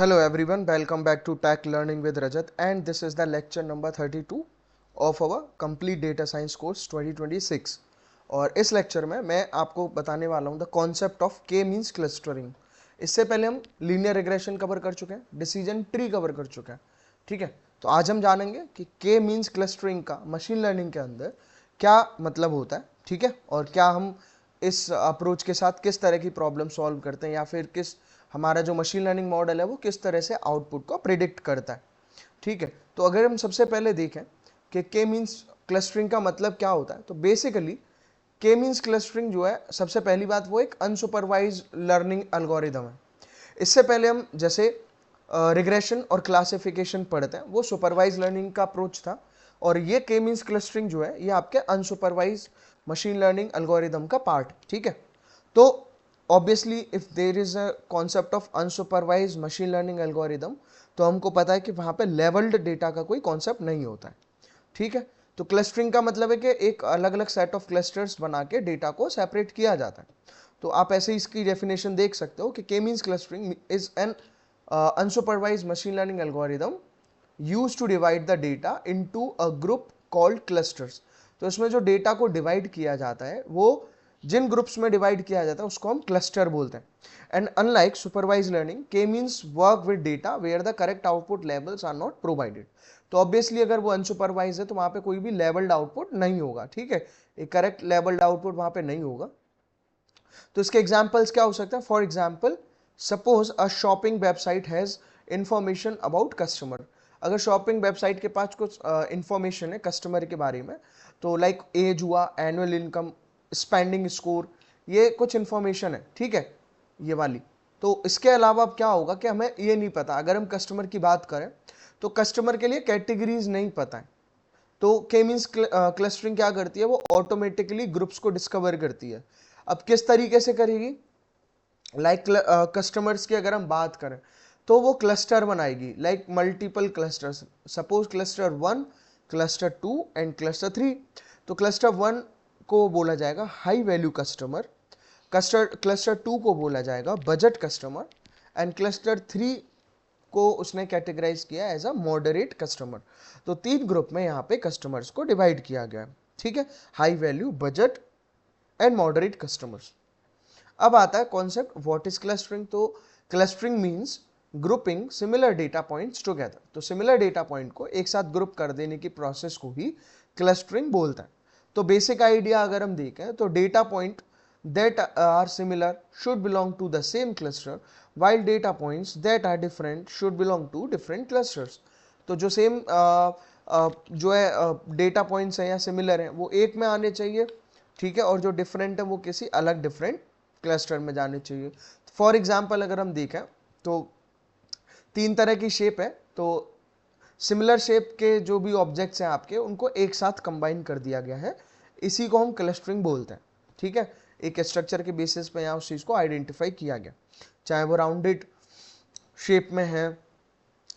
Hello everyone, welcome back to Tech Learning with Rajat, and this is the lecture number 32 of our complete data science course 2026. और इस lecture में मैं आपको बताने वाला हूँ द कॉन्सेप्ट ऑफ के मीन्स क्लस्टरिंग। इससे पहले हम लीनियर रिग्रेशन कवर कर चुके हैं, डिसीजन ट्री कवर कर चुके हैं। ठीक है, तो आज हम जानेंगे कि के मीन्स क्लस्टरिंग का मशीन लर्निंग के अंदर क्या मतलब होता है। ठीक है, और क्या हम इस अप्रोच के साथ किस तरह की प्रॉब्लम सॉल्व करते हैं, या फिर किस हमारा जो मशीन लर्निंग मॉडल है वो किस तरह से आउटपुट को प्रिडिक्ट करता है। ठीक है, तो अगर हम सबसे पहले देखें कि के मीन्स क्लस्टरिंग का मतलब क्या होता है, तो बेसिकली के मीन्स क्लस्टरिंग जो है, सबसे पहली बात वो एक अनसुपरवाइज लर्निंग एल्गोरिदम है। इससे पहले हम जैसे रिग्रेशन और क्लासिफिकेशन पढ़ते हैं, वो सुपरवाइज लर्निंग का अप्रोच था, और ये के मीन्स क्लस्टरिंग जो है ये आपके अनसुपरवाइज मशीन लर्निंग एल्गोरिदम का पार्ट। ठीक है, तो obviously if there is a concept of unsupervised machine learning algorithm, तो हमको पता है कि वहां पे लेवल्ड डेटा का कोई कॉन्सेप्ट नहीं होता है। ठीक है, तो क्लस्टरिंग का मतलब है कि एक अलग अलग सेट ऑफ क्लस्टर्स बना के डेटा को सेपरेट किया जाता है। तो आप ऐसे इसकी डेफिनेशन देख सकते हो कि K means clustering is an unsupervised machine learning algorithm use to divide the data into a group called clusters. तो इसमें जो डेटा को डिवाइड किया जाता है वो जिन ग्रुप्स में डिवाइड किया जाता है उसको हम क्लस्टर बोलते हैं। And unlike supervised learning, K means work with data where the correct output labels are not provided. तो ऑब्वियसली अगर वो अनसुपरवाइज है तो वहां पे कोई भी लेवल्ड आउटपुट नहीं होगा। ठीक है, एक करेक्ट लेवल्ड आउटपुट वहां पे नहीं होगा। तो इसके एग्जाम्पल्स क्या हो सकते हैं? For example, suppose a shopping website has information about customer. अगर शॉपिंग वेबसाइट के पास कुछ इंफॉर्मेशन है कस्टमर के बारे में, तो लाइक एज हुआ, एनुअल इनकम, स्पेंडिंग स्कोर, ये कुछ इंफॉर्मेशन है। ठीक है, ये वाली। तो इसके अलावा अब क्या होगा कि हमें ये नहीं पता, अगर हम कस्टमर की बात करें तो कस्टमर के लिए कैटेगरीज नहीं पता है। तो के मीन्स क्लस्टरिंग क्या करती है, वो ऑटोमेटिकली ग्रुप्स को डिस्कवर करती है। अब किस तरीके से करेगी? लाइक कस्टमर्स की अगर हम बात करें तो वो क्लस्टर बनाएगी, like multiple clusters. Suppose cluster 1, cluster 2 and cluster 3। तो क्लस्टर 1 को बोला जाएगा हाई वैल्यू कस्टमर, क्लस्टर 2 को बोला जाएगा बजट कस्टमर, एंड क्लस्टर 3 को उसने कैटेगराइज किया एज अ मॉडरेट कस्टमर। तो तीन ग्रुप में यहाँ पे कस्टमर्स को डिवाइड किया गया है। ठीक है, high value, budget and moderate customers. अब आता है कॉन्सेप्ट व्हाट इज क्लस्टरिंग। तो clustering means grouping similar data points together. तो सिमिलर डेटा पॉइंट को एक साथ ग्रुप कर देने की प्रोसेस को ही क्लस्टरिंग बोलता है। तो बेसिक आइडिया अगर हम देखें तो data point that are similar should belong to the same cluster, while data points that are different should belong to different clusters. तो जो सेम जो है डेटा पॉइंट्स हैं या सिमिलर हैं वो एक में आने चाहिए। ठीक है, और जो डिफरेंट है वो किसी अलग डिफरेंट क्लस्टर में जाने चाहिए। फॉर एग्जाम्पल अगर हम देखें तो तीन तरह की शेप है। तो सिमिलर शेप के जो भी ऑब्जेक्ट्स हैं आपके, उनको एक साथ कंबाइन कर दिया गया है, इसी को हम क्लस्टरिंग बोलते हैं। ठीक है, एक स्ट्रक्चर के बेसिस पे यहाँ उस चीज़ को आइडेंटिफाई किया गया, चाहे वो राउंडेड शेप में है,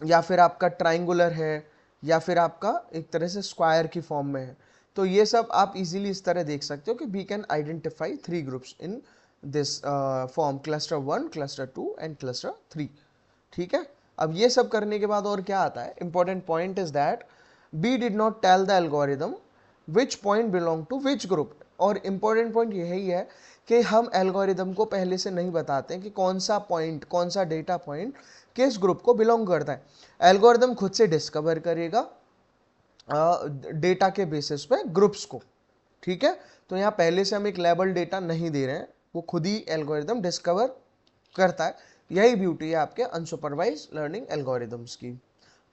या फिर आपका ट्राइंगुलर है, या फिर आपका एक तरह से स्क्वायर की फॉर्म में है। तो ये सब आप इजीली इस तरह देख सकते हो कि we can identify three groups in this form, cluster 1, cluster 2 and cluster 3। ठीक है, अब ये सब करने के बाद और क्या आता है? Important point is that we did not tell the algorithm which point belong to which group. और इंपॉर्टेंट पॉइंट यही है कि हम एल्गोरिदम को पहले से नहीं बताते कि कौन सा पॉइंट, कौन सा डेटा पॉइंट किस ग्रुप को बिलोंग करता है। एल्गोरिदम खुद से डिस्कवर करेगा डेटा के बेसिस पे ग्रुप्स को। ठीक है, तो यहाँ पहले से हम एक लेबल डेटा नहीं दे रहे हैं, वो खुद ही एल्गोरिदम डिस्कवर करता है। यही ब्यूटी है आपके अनसुपरवाइज लर्निंग एल्गोरिदम्स की।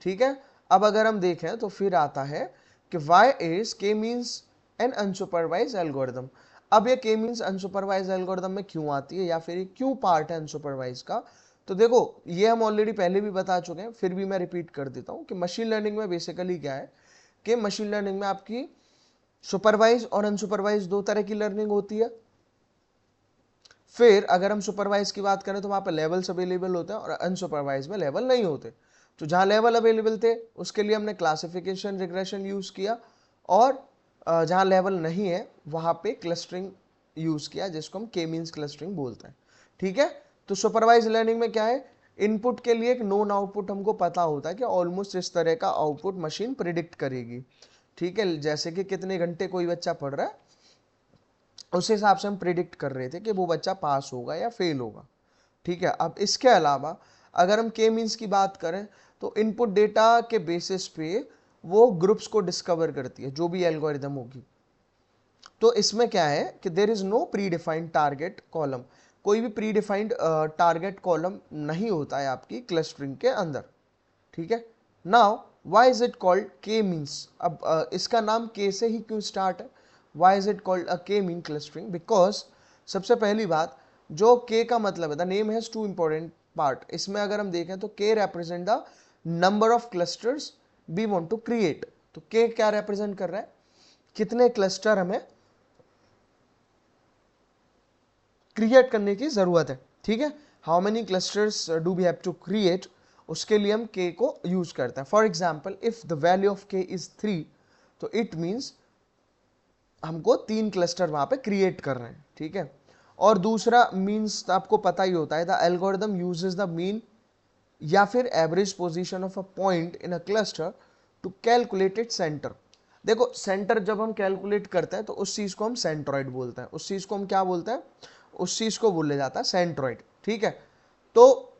ठीक है, अब अगर हम देखें तो फिर आता है कि वाई इज के मीन्स एन अनसुपरवाइज एल्गोरिदम। अब ये के मीन्स अनसुपरवाइज एल्गोरिदम में क्यों आती है, या फिर ये क्यों पार्ट है अनसुपरवाइज का? तो देखो, ये हम ऑलरेडी पहले भी बता चुके हैं, फिर भी मैं रिपीट कर देता हूँ कि मशीन लर्निंग में बेसिकली क्या है कि मशीन लर्निंग में आपकी सुपरवाइज और अनसुपरवाइज दो तरह की लर्निंग होती है। फिर अगर हम सुपरवाइज की बात करें तो वहां पर लेवल्स अवेलेबल होते हैं, और अनसुपरवाइज में लेवल नहीं होते। तो जहां लेवल अवेलेबल थे उसके लिए हमने क्लासिफिकेशन रिग्रेशन यूज किया, और जहां लेवल नहीं है वहां पे क्लस्टरिंग यूज किया, जिसको हम के मीन्स क्लस्टरिंग बोलते हैं। ठीक है, तो सुपरवाइज लर्निंग में क्या है? इनपुट के लिए एक नोन आउटपुट हमको पता होता है कि ऑलमोस्ट इस तरह का आउटपुट मशीन प्रिडिक्ट करेगी, ठीक है। जैसे कि कितने घंटे कोई बच्चा पढ़ रहा है, उस हिसाब से हम प्रिडिक्ट कर रहे थे कि वो बच्चा पास होगा या फेल होगा, ठीक है। अब इसके अलावा अगर हम के मीन्स की बात करें तो इनपुट डेटा के बेसिस पे वो ग्रुप्स को डिस्कवर करती है, जो भी एल्गोरिदम होगी। तो इसमें क्या है कि there is no predefined target column, कोई भी प्री डिफाइंड टारगेट कॉलम नहीं होता है आपकी क्लस्टरिंग के अंदर, ठीक है। Now why is it called के मीन्स, अब इसका नाम के से ही क्यों स्टार्ट है, why is it called a के मीन क्लस्टरिंग, बिकॉज सबसे पहली बात जो के का मतलब है, the name has two important part. इसमें अगर हम देखें तो K represent the number of clusters we want to create. तो के क्या रिप्रेजेंट कर रहा है, कितने क्लस्टर हमें क्रिएट करने की जरूरत है, ठीक है। How many clusters do we have to create, उसके लिए हम के को यूज करते हैं। For example if the value of K is 3, तो इट मीन्स हमको 3 क्लस्टर वहां पे क्रिएट कर रहे हैं, ठीक है। और दूसरा मीन्स आपको पता ही होता है, the algorithm uses the mean या फिर average position of a point in a cluster to calculate it centre. देखो सेंटर जब हम कैलकुलेट करते हैं तो उस चीज को हम सेंट्रॉइड बोलते हैं, उस चीज को हम क्या बोलते हैं, उस चीज को बोले जाता है सेंट्रॉइड, ठीक है। तो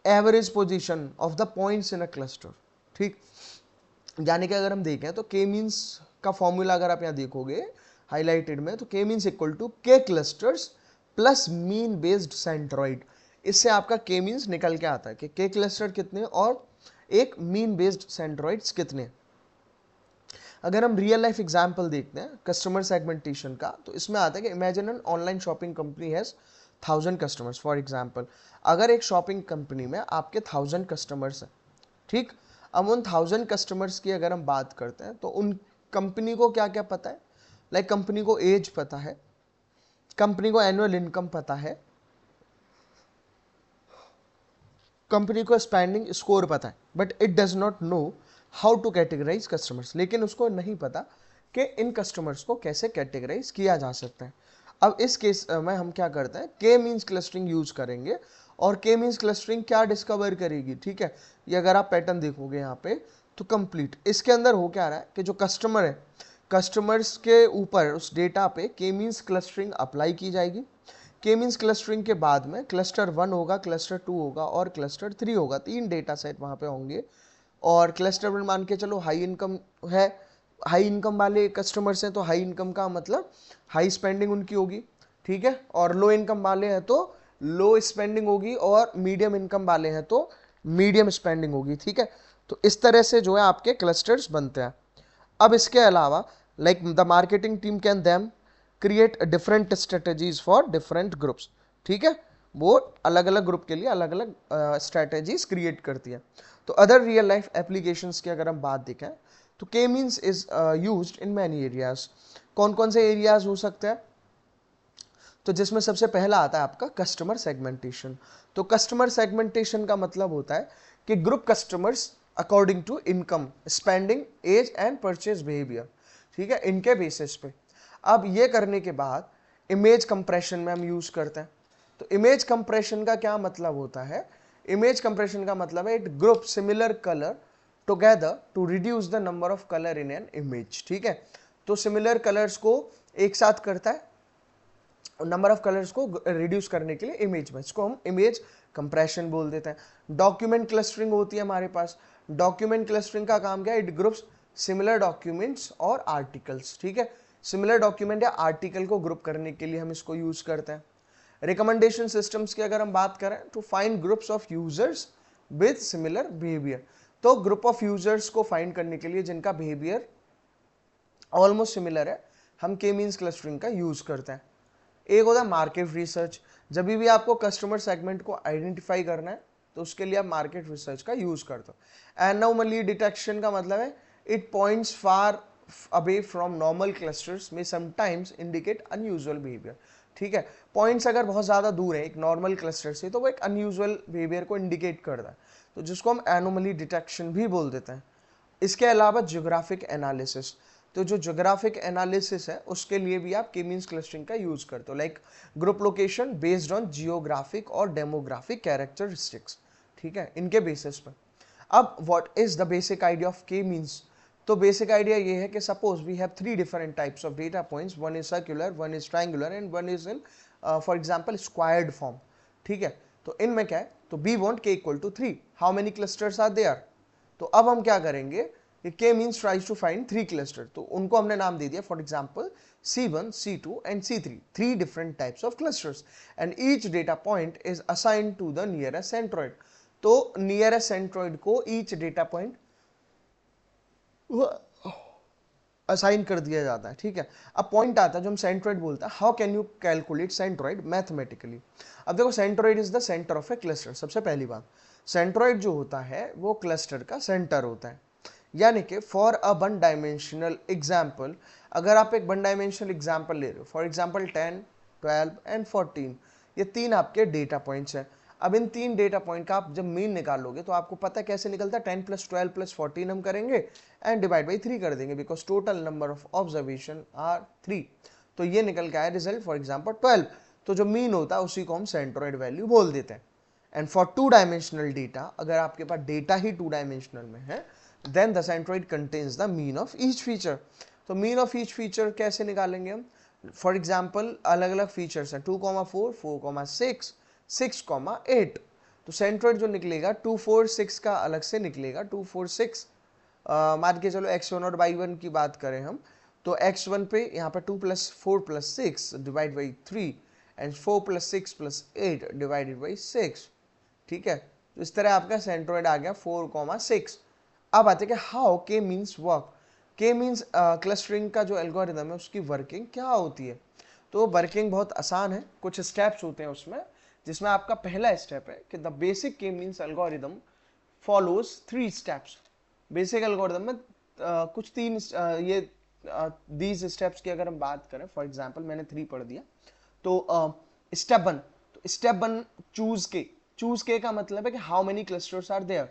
average position of the points in a cluster, ठीक। यानी कि अगर हम देखें तो के मीन्स का फॉर्मूला अगर आप यहाँ देखोगे हाईलाइटेड में, तो के मीन्स इक्वल टू के clusters plus mean based centroid. इससे आपका के मीन्स निकल के आता है कि के क्लस्टर कितने और एक मीन बेस्ड सेंट्रॉइड्स कितने। अगर हम रियल लाइफ एग्जांपल देखते हैं कस्टमर सेगमेंटेशन का, तो इसमें आता है कि imagine an online shopping company has 1000 customers. For example अगर एक शॉपिंग कंपनी में आपके 1000 कस्टमर्स हैं, ठीक। अब उन 1000 कस्टमर्स की अगर हम बात करते हैं तो उन कंपनी को क्या क्या पता है, लाइक कंपनी को एज पता है, कंपनी को एनुअल इनकम पता है, कंपनी को स्पेंडिंग स्कोर पता है, but it does not know how to categorise customers. लेकिन उसको नहीं पता कि इन कस्टमर्स को कैसे कैटेगराइज किया जा सकता है। अब इस केस में हम क्या करते हैं, के मीन्स क्लस्टरिंग यूज करेंगे। और के मीन्स क्लस्टरिंग क्या डिस्कवर करेगी, ठीक है। ये अगर आप पैटर्न देखोगे यहाँ पे तो कंप्लीट इसके अंदर हो क्या रहा है कि जो कस्टमर है, कस्टमर्स के ऊपर उस डेटा पे के मीन्स क्लस्टरिंग अप्लाई की जाएगी। के मीन्स क्लस्टरिंग के बाद में क्लस्टर 1 होगा, क्लस्टर 2 होगा और क्लस्टर 3 होगा, 3 डेटा सेट वहाँ पे होंगे। और क्लस्टर 1 मान के चलो हाई इनकम है, हाई इनकम वाले कस्टमर्स हैं तो हाई इनकम का मतलब हाई स्पेंडिंग उनकी होगी, ठीक है। और लो इनकम वाले हैं तो लो स्पेंडिंग होगी, और मीडियम इनकम वाले हैं तो मीडियम स्पेंडिंग होगी, ठीक है। तो इस तरह से जो है आपके क्लस्टर्स बनते हैं। अब इसके अलावा like the marketing team can them create different strategies for different groups, ठीक है। वो अलग अलग ग्रुप के लिए अलग अलग स्ट्रेटेजीज क्रिएट करती है। तो अदर रियल लाइफ एप्लीकेशंस की अगर हम बात देखें तो K means is used in many areas. कौन कौन से एरियाज हो सकते हैं, तो जिसमें सबसे पहला आता है आपका कस्टमर सेगमेंटेशन। तो कस्टमर सेगमेंटेशन का मतलब होता है कि group customers according to income, spending, age and purchase behaviour, ठीक है, इनके बेसिस पे। अब ये करने के बाद इमेज कंप्रेशन में हम यूज करते हैं। तो इमेज कंप्रेशन का क्या मतलब होता है, इमेज कंप्रेशन का मतलब है it group similar colour together to reduce the number of colour in an image, ठीक है। तो सिमिलर कलर्स को एक साथ करता है, नंबर ऑफ कलर्स को रिड्यूस करने के लिए इमेज में, इसको हम इमेज कंप्रेशन बोल देते हैं। डॉक्यूमेंट क्लस्टरिंग होती है हमारे पास। डॉक्यूमेंट क्लस्टरिंग का काम क्या है, इट ग्रुप्स सिमिलर डॉक्यूमेंट्स और आर्टिकल्स, ठीक है। सिमिलर डॉक्यूमेंट या आर्टिकल को ग्रुप करने के लिए हम इसको यूज करते हैं। रिकमेंडेशन सिस्टम्स की अगर हम बात करें to find groups of users with similar behaviour. तो ग्रुप ऑफ यूजर्स को फाइंड करने के लिए जिनका बिहेवियर ऑलमोस्ट सिमिलर है, हम के मीन्स क्लस्टरिंग का यूज करते हैं। एक होता है मार्केट रिसर्च, जब भी आपको कस्टमर सेगमेंट को आइडेंटिफाई करना है तो उसके लिए आप मार्केट रिसर्च का यूज करते हो। एनोमली डिटेक्शन का मतलब है it points far away from normal clusters में समटाइम्स इंडिकेट अनयूजुअल बिहेवियर, ठीक है। पॉइंट्स अगर बहुत ज्यादा दूर है एक नॉर्मल क्लस्टर से तो वो एक अनयूजुअल बिहेवियर को इंडिकेट करता है, तो जिसको हम एनोमली डिटेक्शन भी बोल देते हैं। इसके अलावा ज्योग्राफिक एनालिसिस, तो जो ज्योग्राफिक एनालिसिस है उसके लिए भी आप के मींस क्लस्टरिंग का यूज करते हो, like group location based on geographic और डेमोग्राफिक कैरेक्टरिस्टिक्स, ठीक है, इनके बेसिस पर। अब what is the basic idea of K means? तो बेसिक आइडिया ये है कि suppose we have 3 different types of data points, one is circular, one is triangular and one is in for example squared form, ठीक है। तो इनमें क्या है, तो we want k equal to 3, how many clusters are there? तो अब हम क्या करेंगे कि k means tries to find 3 cluster, तो उनको हमने नाम दे दिया for example C1, C2 and C3, 3 different types of clusters and each data point is assigned to the nearest centroid। तो nearest centroid को each data point असाइन कर दिया जाता है, ठीक है। अब पॉइंट आता है जो हम सेंट्रोइड बोलते हैं, how can you calculate centroid mathematically? अब देखो centroid is the centre of A cluster. सबसे पहली बात, सेंट्रोइड जो होता है वो क्लस्टर का सेंटर होता है, यानी कि for a one dimensional example, अगर आप एक वन डायमेंशनल एग्जाम्पल ले रहे हो, फॉर एग्जाम्पल 10, 12 एंड 14, ये 3 आपके डेटा पॉइंट्स हैं। अब इन 3 डेटा पॉइंट का आप जब मीन निकालोगे तो आपको पता है कैसे निकलता है, 10 + 12 + 14 हम करेंगे एंड डिवाइड बाई 3 कर देंगे, because total number of observation are 3। तो ये निकल के आया रिजल्ट फॉर एग्जाम्पल 12। तो जो मीन होता है उसी को हम सेंट्रोइड वैल्यू बोल देते हैं। एंड फॉर 2 डायमेंशनल डेटा, अगर आपके पास डेटा ही 2 डायमेंशनल में है, then the centroid contains the mean of each feature. तो मीन ऑफ ईच फीचर कैसे निकालेंगे हम? फॉर एग्जाम्पल अलग अलग फीचर्स हैं, 2,4, 4,6, 6,8। तो सेंट्रोइड जो निकलेगा 2, 4, 6 का अलग से निकलेगा, 2, 4, 6। मान के चलो x1 और y1 की बात करें हम, तो x1 पे यहाँ पे 2 + 4 + 6 divide by 3 and 4 + 6 + 8 divided by 6, ठीक है। तो इस तरह आपका सेंट्रोइड आ गया 4,6। अब आते हैं कि हाउ के मीन्स वर्क। के मीन्स क्लस्टरिंग का जो एल्गोरिदम है उसकी वर्किंग क्या होती है? तो वर्किंग बहुत आसान है, कुछ स्टेप्स होते हैं उसमें, जिसमें आपका पहला स्टेप है कि द बेसिक के means algorithm follows 3 steps. Basic algorithm में कुछ 3 ये दीज स्टेप्स की अगर हम बात करें, फॉर एग्जांपल मैंने 3 पढ़ दिया। तो स्टेप 1, तो स्टेप 1 चूज के का मतलब है कि how many clusters are there,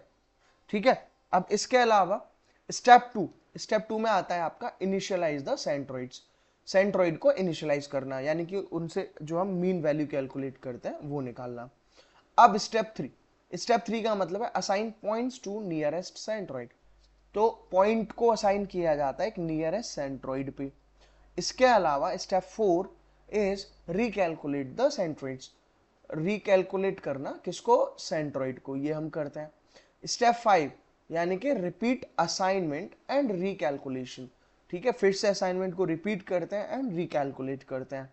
ठीक है। अब इसके अलावा स्टेप 2 में आता है आपका इनिशियलाइज द सेंट्रोइड्स, सेंट्रोइड को इनिशियलाइज करना, यानी कि उनसे जो हम मीन वैल्यू कैलकुलेट करते हैं वो निकालना। अब स्टेप 3 का मतलब है assign points to nearest centroid. तो पॉइंट को असाइन किया जाता है एक नियरेस्ट सेंट्रोइड पे। इसके अलावा step 4 is recalculate the centroids, recalculate करना किसको? सेंट्रोइड को, ये हम करते हैं। स्टेप 5 यानी कि रिपीट असाइनमेंट एंड रिकैलकुलेशन, ठीक है, फिर से असाइनमेंट को रिपीट करते हैं एंड रिकैलकुलेट करते हैं,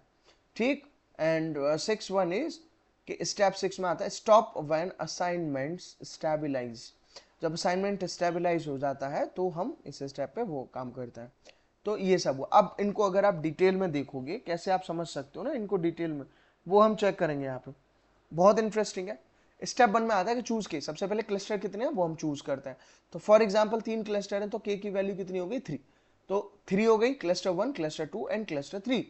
ठीक। एंड 6 इज कि स्टेप 6 में आता है स्टॉप व्हेन असाइनमेंट्स स्टेबलाइज। जब असाइनमेंट स्टेबलाइज हो जाता है तो हम इस स्टेप पे वो काम करते हैं। तो ये सब हुआ। अब इनको अगर आप डिटेल में देखोगे, कैसे आप समझ सकते हो ना इनको डिटेल में, वो हम चेक करेंगे यहाँ पे, बहुत इंटरेस्टिंग है। स्टेप 1 में आता है कि चूज के, सबसे पहले क्लस्टर कितने हैं वो हम चूज करते हैं। तो फॉर एग्जांपल 3 क्लस्टर हैं, तो के की वैल्यू कितनी हो गई? 3। तो 3 हो गई, क्लस्टर 1, क्लस्टर 2 एंड क्लस्टर 3।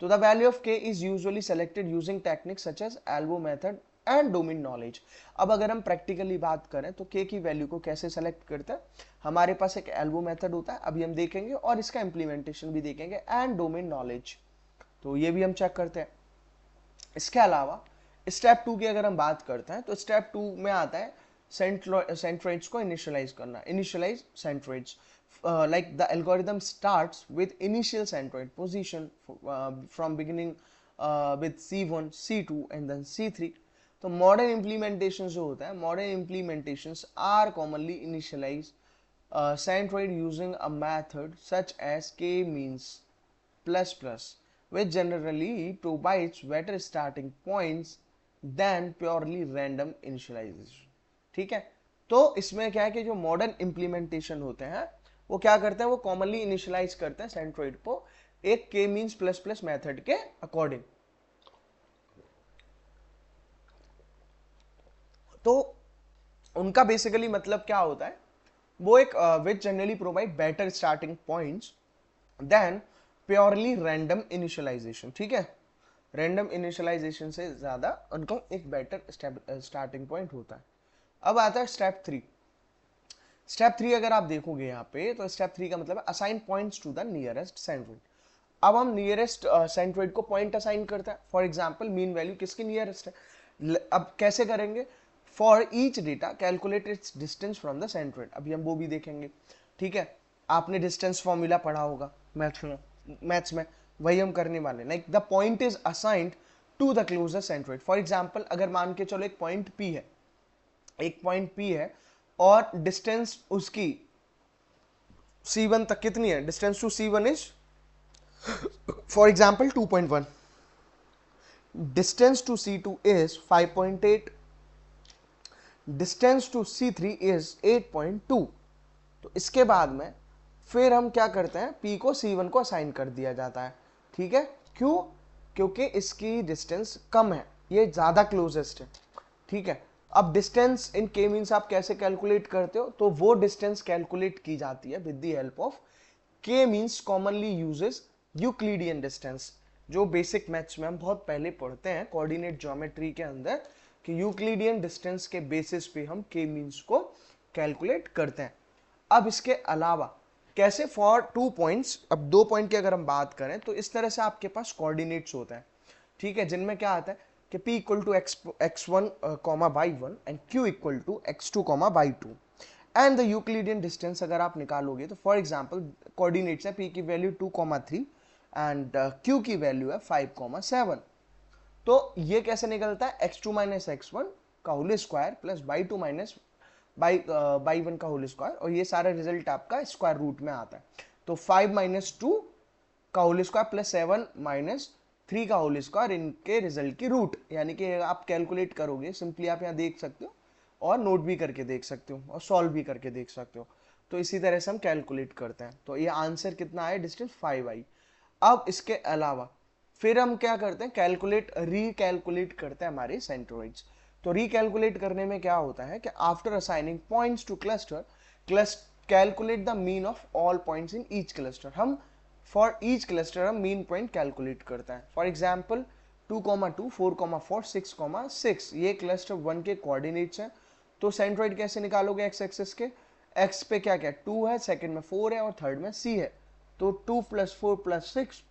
तो the value of K is usually selected using techniques such as elbow method and domain knowledge. अब अगर हम प्रैक्टिकली बात करें तो के की वैल्यू को कैसे सेलेक्ट करते हैं, हमारे पास एक एल्बो मेथड होता है, अभी हम देखेंगे, और इसका इंप्लीमेंटेशन भी देखेंगे, एंड डोमेन नॉलेज, तो ये भी हम चेक करते हैं। इसके अलावा स्टेप 2 की अगर हम बात करते हैं तो स्टेप 2 में आता है सेंट्रोइड्स को इनिशियलाइज करना, initialise centroids, like the algorithm starts with initial centroid position from beginning with C1, C2 and then C3। तो मॉडर्न implementations जो होता है, modern implementations are commonly initialize centroid using a method such as k-means plus plus, which generally provides better starting points than purely random initialization, ठीक है। तो इसमें क्या है कि जो मॉडर्न implementation होते हैं वो क्या करते हैं, वो कॉमनली इनिशियलाइज करते हैं सेंट्रोइड को एक K means plus plus method के अकॉर्डिंग। तो उनका बेसिकली मतलब क्या होता है, वो एक which generally provide better starting points than purely random initialisation, ठीक है। रैंडम इनिशियलाइजेशन से ज्यादा उनको एक बेटर स्टार्टिंग पॉइंट होता है। अब आता है स्टेप 3। स्टेप 3 अगर आप देखोगे यहाँ पे, तो स्टेप 3 का मतलब है assign points to the nearest centroid. अब हम नियरेस्ट सेंट्रोइड को पॉइंट असाइन करते हैं। फॉर एग्जांपल मीन वैल्यू किसकी नियरेस्ट है, अब कैसे करेंगे, for each data calculate its distance from the centroid. अभी हम वो भी देखेंगे, ठीक है। आपने डिस्टेंस फॉर्मूला पढ़ा होगा मैथ्स में वही हम करने वाले। Like the point is assigned to the closest centroid. For example अगर मान के चलो एक पॉइंट P है और डिस्टेंस उसकी C1 तक कितनी है, distance to C1 is for example 2.1, distance to C2 is 5.8, distance to C3 is 8.2। तो इसके बाद में फिर हम क्या करते हैं, P को C1 को असाइन कर दिया जाता है, ठीक है। क्यों, क्योंकि इसकी डिस्टेंस कम है, ये ज्यादा क्लोजेस्ट है, ठीक है। अब डिस्टेंस इन K मीन्स आप कैसे कैलकुलेट करते हो, तो वो डिस्टेंस कैलकुलेट की जाती है with the help of K means commonly uses Euclidean distance, जो बेसिक मैथ्स में हम बहुत पहले पढ़ते हैं कोऑर्डिनेट ज्योमेट्री के अंदर, कि यूक्लिडियन डिस्टेंस के बेसिस पे हम K मीन्स को कैलकुलेट करते हैं। अब इसके अलावा कैसे, फॉर 2 पॉइंट्स, अब 2 पॉइंट की अगर हम बात करें तो इस तरह से आपके पास कोऑर्डिनेट्स होते हैं, ठीक है, जिनमें क्या आता है कि P equal to x1 y1 and Q equal to x2 y2 and the Euclidean distance अगर आप निकालोगे तो फॉर एग्जांपल कोऑर्डिनेट्स है P की वैल्यू 2,3 एंड Q की वैल्यू है 5,7। तो ये कैसे निकलता है, x2 माइनस x1 का whole square plus y2 minus y1 का होल स्क्वायर, और ये सारा रिजल्ट आपका स्क्वायर रूट में आता है। तो 5 माइनस 2 का होल स्क्वायर प्लस 7 माइनस 3 का होल स्क्वायर, इनके रिजल्ट की रूट, यानी कि आप कैलकुलेट करोगे, सिंपली आप यहाँ देख सकते हो और नोट भी करके देख सकते हो और सॉल्व भी करके देख सकते हो। तो इसी तरह से हम कैलकुलेट करते हैं। तो ये आंसर कितना आया, डिस्टेंस 5 आई। अब इसके अलावा फिर हम क्या करते हैं, रिकैलकुलेट करते हैं हमारे सेंट्रोइड्स। तो रिकैलकुलेट करने में क्या होता है कि after assigning points two cluster, calculate the mean of all points in each cluster. हम फॉर ईच क्लस्टर हम मीन पॉइंट कैलकुलेट करते हैं। फॉर एग्जाम्पल 2,2, 4,4, 6,6 ये क्लस्टर 1 के कोऑर्डिनेट्स हैं। तो सेंट्रोइड कैसे निकालोगे, एक्स एक्सिस के, एक्स पे क्या क्या 2 है, सेकंड में 4 है और थर्ड में C है। तो 2 + 4 + 6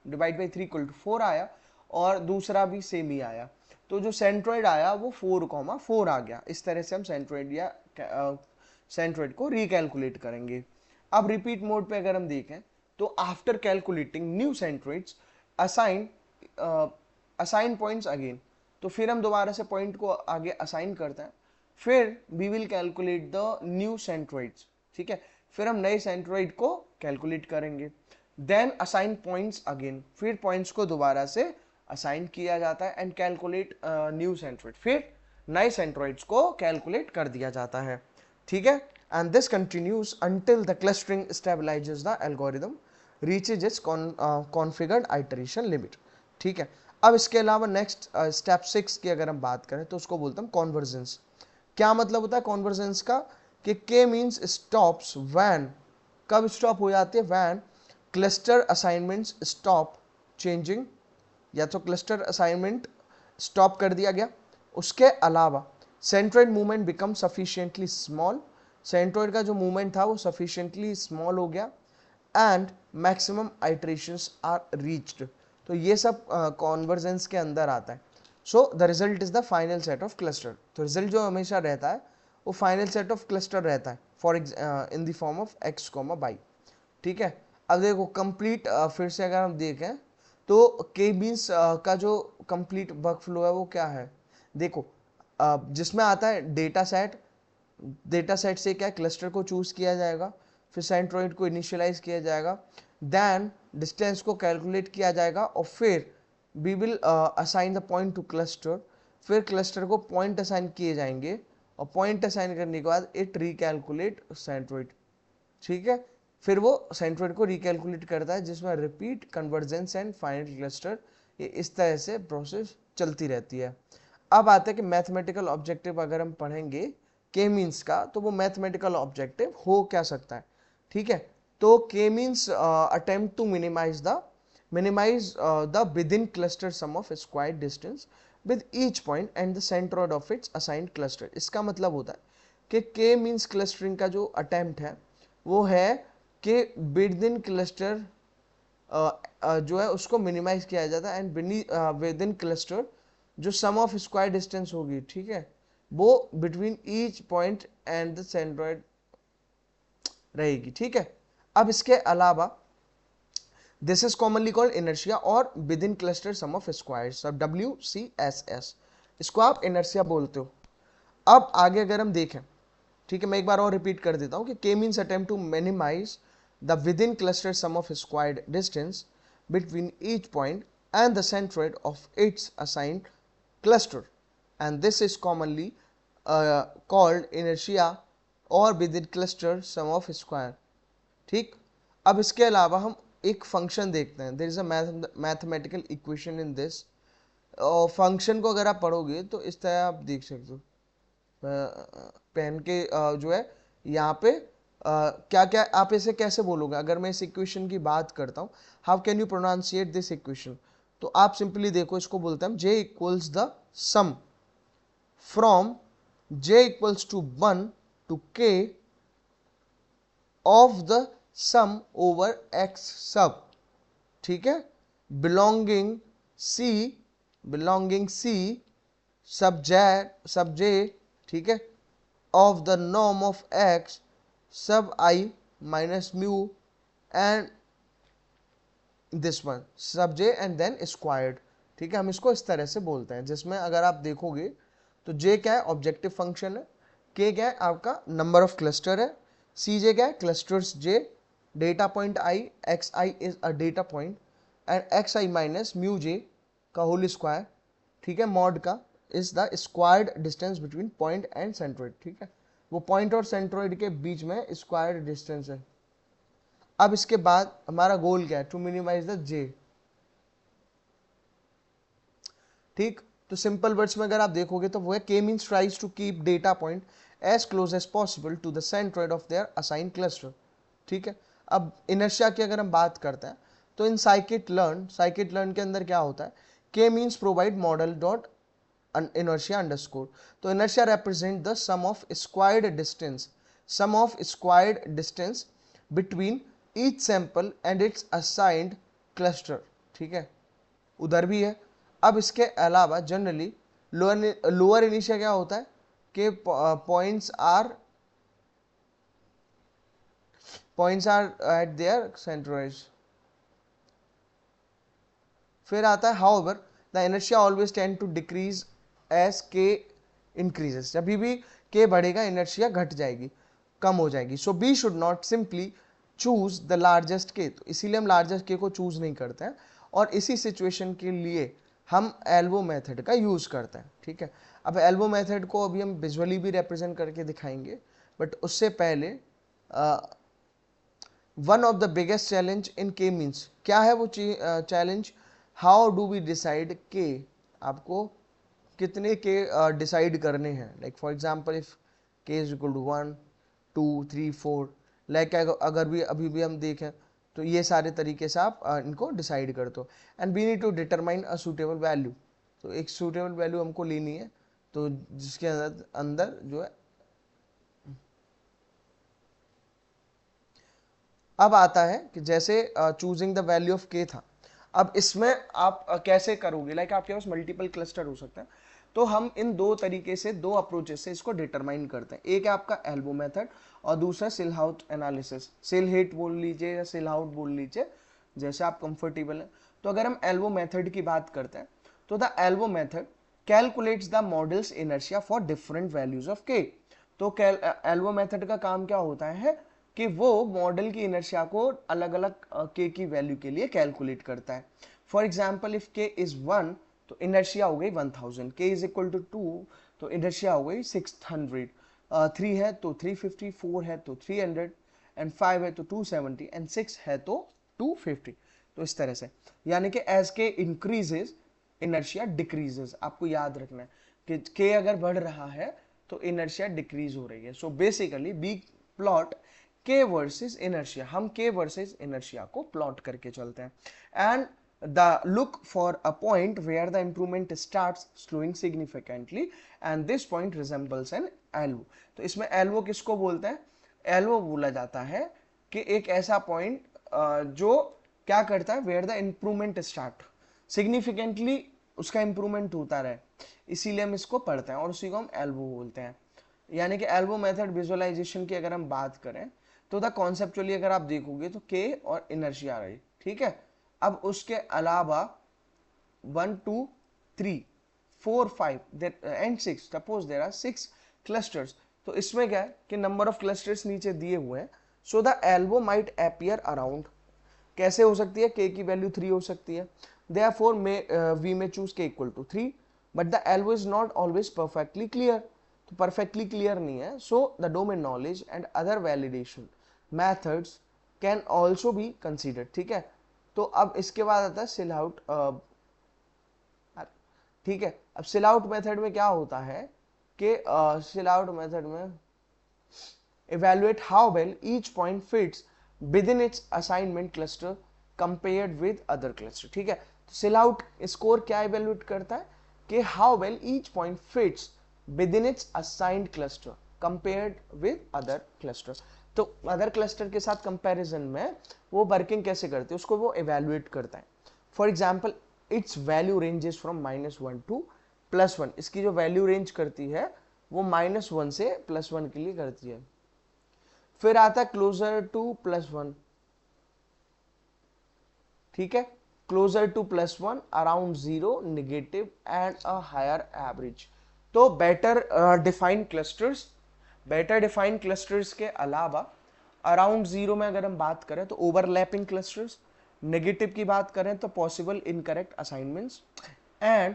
डिवाइड बाई 3 इक्वल टू 4 आया, और दूसरा भी सेम ही आया। तो जो सेंट्रोइड आया वो 4,4 आ गया। इस तरह से हम सेंट्रोइड को रिकैलकुलेट करेंगे। अब रिपीट मोड पे अगर हम देखें तो after calculating new centroids assign points again, तो फिर हम दोबारा से पॉइंट को आगे असाइन करते हैं। फिर we will calculate the new centroids, ठीक है, फिर हम नए सेंट्रोइड को कैलकुलेट करेंगे। देन असाइन पॉइंट्स अगेन, फिर पॉइंट्स को दोबारा से असाइन किया जाता है एंड कैलकुलेट न्यू सेंट्रोइड, फिर नए सेंट्रोइड्स को कैलकुलेट कर दिया जाता है, ठीक है। And this continues until the clustering stabilises the algorithm reaches it's configured iteration limit, ठीक है। अब इसके अलावा नेक्स्ट स्टेप 6 की अगर हम बात करें तो उसको बोलते हैं कॉन्वर्जेंस। क्या मतलब होता है कॉन्वर्जेंस का, कि K मीन्स स्टॉप्स व्हेन, कब स्टॉप हो जाती है, when cluster assignments stop changing, या तो क्लस्टर असाइनमेंट स्टॉप कर दिया गया। उसके अलावा centroid movement become sufficiently small, centroid का जो मूवमेंट था वो सफिशिएंटली स्मॉल हो गया, and maximum iterations are reached. तो ये सब कॉन्वर्जेंस के अंदर आता है। So the result is the final set of cluster. तो रिजल्ट जो हमेशा रहता है वो फाइनल सेट ऑफ क्लस्टर रहता है, for in the form of x, y, ठीक है। अब देखो कंप्लीट, फिर से अगर हम देखें तो K मीन्स का जो कंप्लीट वर्क फ्लो है वो क्या है, देखो जिसमें आता है डेटा सेट से क्या क्लस्टर को चूज किया जाएगा, फिर सेंट्रोइड को इनिशियलाइज किया जाएगा, देन डिस्टेंस को कैलकुलेट किया जाएगा, और फिर we will assign the point to cluster, फिर क्लस्टर को पॉइंट असाइन किए जाएंगे, और पॉइंट असाइन करने के बाद इट रिकैलकुलेट सेंट्रोइड, ठीक है। फिर वो सेंट्रोइड को रिकैलकुलेट करता है, जिसमें repeat, convergence and final cluster, ये इस तरह से प्रोसेस चलती रहती है। अब आता है कि मैथमेटिकल ऑब्जेक्टिव अगर हम पढ़ेंगे K मीन्स का, तो वो मैथमेटिकल ऑब्जेक्टिव हो क्या सकता है, ठीक है। तो K means attempt to minimize the within cluster sum of square distance with each point and the centroid of its assigned cluster. इसका मतलब होता है कि के मीन्स क्लस्टरिंग का जो अटेम्प्ट है वो है कि विद इन क्लस्टर जो है उसको मिनिमाइज किया जाता है, एंड विद इन क्लस्टर जो सम ऑफ स्क्वायर डिस्टेंस होगी, ठीक है, वो between each point and the centroid रहेगी, ठीक है। अब इसके अलावा this is commonly called inertia और within cluster sum of squares, WCSS, इसको आप इनर्शिया बोलते हो। अब आगे अगर हम देखें, ठीक है, मैं एक बार और रिपीट कर देता हूं कि K means attempt to minimize the within cluster sum of squared distance between each point and the centroid of its assigned cluster, and this is commonly called inertia or within cluster sum of square, ठीक। अब इसके अलावा हम एक function देखते हैं, there is a mathematical equation in this, और function को अगर आप पढ़ोगे तो इस तरह आप देख सकते हो, पेन के जो है यहाँ पे क्या क्या आप इसे कैसे बोलोगे। अगर मैं इस इक्वेशन की बात करता हूँ, how can you pronounciate this equation, तो आप सिंपली देखो, इसको बोलते हैं J equals the sum from J equals to 1 to K of the sum over X sub, ठीक है, बिलोंगिंग C सब J, ठीक है, of the norm of X सब I minus mu and this one सब J एंड देन स्क्वायर्ड, ठीक है। हम इसको इस तरह से बोलते हैं, जिसमें अगर आप देखोगे तो J क्या है, ऑब्जेक्टिव फंक्शन है, K क्या है, आपका नंबर ऑफ क्लस्टर है, CJ क्या है, clusters J, data point I, XI is a data point, and XI minus mu J का होल स्क्वायर, ठीक है, मॉड का is the squared distance between point and centroid, ठीक है, वो पॉइंट और सेंट्रोइड के बीच में स्क्वायर्ड डिस्टेंस है। अब इसके बाद हमारा गोल क्या है, टू मिनिमाइज द J, ठीक। तो सिंपल वर्ड्स में अगर आप देखोगे तो वो है K means tries to keep data point as close as possible to the centroid of their assign cluster, ठीक है। अब इनर्शिया की अगर हम बात करते हैं तो इन साइकिट लर्न के अंदर क्या होता है, K means provide model dot inertia underscore, तो inertia represent the sum of squared distance between each sample and its assigned cluster, ठीक है, उधर भी है। अब इसके अलावा जनरली लोअर इनिशिया क्या होता है कि points are at their centroids. फिर आता है however the inertia always tend to decrease as K increases, जब भी K बढ़ेगा इनर्शिया घट जाएगी, कम हो जाएगी। So we should not simply choose the largest K, तो इसीलिए हम लार्जेस्ट K को चूज नहीं करते हैं, और इसी सिचुएशन के लिए हम एल्बो मेथड का यूज करते हैं, ठीक है। अब एल्बो मेथड को अभी हम विजुअली भी रिप्रेजेंट करके दिखाएंगे, बट उससे पहले one of the biggest challenge in K means, क्या है वो challenge, how do we decide K, आपको कितने K डिसाइड करने हैं, like for example if K is equal to 1 2 3 4, like अगर भी अभी भी हम देखें तो ये सारे तरीके से आप इनको डिसाइड करते हो, and we need to determine a suitable value, तो एक सूटेबल वैल्यू हमको लेनी है, तो जिसके अंदर जो है अब आता है कि जैसे choosing the value of K था, अब इसमें आप कैसे करोगे, लाइक आपके पास मल्टीपल क्लस्टर हो सकते हैं, तो हम इन दो तरीके से, दो अप्रोचेस से इसको डिटरमाइन करते हैं। एक है आपका एल्बो मेथड और दूसरा सिलहाउट एनालिसिस, सिलहेट बोल लीजिए या सिलहाउट बोल लीजिए, जैसे आप कंफर्टेबल हैं। तो अगर हम एल्बो मेथड की बात करते हैं तो the elbow method calculates the models inertia for different values of K। तो एल्बो मेथड का काम क्या होता है कि वो मॉडल की इनर्शिया को अलग अलग K की वैल्यू के लिए कैलकुलेट करता है। For example if K is 1 तो इनर्शिया हो गई 1000, K इज इक्वल टू 2 तो इनर्शिया हो गई 600, 3 है तो 350, 4 है तो 300, एंड 5 है तो 270, एंड 6 है तो 250। तो इस तरह से, यानी कि as K increases inertia decreases, आपको याद रखना है कि K अगर बढ़ रहा है तो इनर्शिया डिक्रीज हो रही है। So basically we plot K versus inertia, हम K वर्सेस इनर्शिया को प्लॉट करके चलते हैं, and the look for a point where the improvement starts slowing significantly, and this point resembles an elbow. तो इसमें एलओ किसको बोलते हैं? एलओ बोला जाता है कि एक ऐसा पॉइंट जो क्या करता है, where the improvement start, significantly उसका इंप्रूवमेंट होता रहे, इसीलिए हम इसको पढ़ते हैं और उसी को हम एल्बो बोलते हैं। यानी कि एल्बो मेथड विजुअलाइजेशन की अगर हम बात करें तो द कॉन्सेप्चुअली अगर आप देखोगे तो के और इनर्शिया रही, ठीक है। अब उसके अलावा 1 2 3 4 5 and 6, suppose there are 6 clusters. तो इसमें क्या है कि नंबर ऑफ क्लस्टर्स नीचे दिए हुए हैं। So the elbow might appear around, कैसे हो सकती है? k की वैल्यू 3 हो सकती है, therefore we may choose k equal to 3, but the elbow is not always perfectly clear। तो perfectly clear नहीं है, so the domain knowledge and other validation methods can also be considered, ठीक है। तो अब इसके बाद आता है सिल आउट, ठीक है। अब सिल आउट मेथड में क्या होता है कि सिल आउट मेथड में evaluate how well each point fits within its assignment cluster compared with other cluster, ठीक है। तो सिल आउट स्कोर क्या इवेल्युएट करता है कि how well each point fits within its assigned cluster compared with other cluster। तो अदर क्लस्टर के साथ कंपैरिजन में वो वर्किंग कैसे करते हैं उसको वो इवेल्युएट करता है। For example its value ranges from -1 to +1, इसकी जो वैल्यू रेंज करती है वो -1 से +1 के लिए करती है। फिर आता है क्लोजर टू +1, ठीक है, closer to +1, around 0, negative and a higher average. तो better defined clusters, better defined clusters के अलावा अराउंड 0 में अगर हम बात करें तो ओवरलैपिंग क्लस्टर्स, नेगेटिव की बात करें तो possible incorrect assignments, and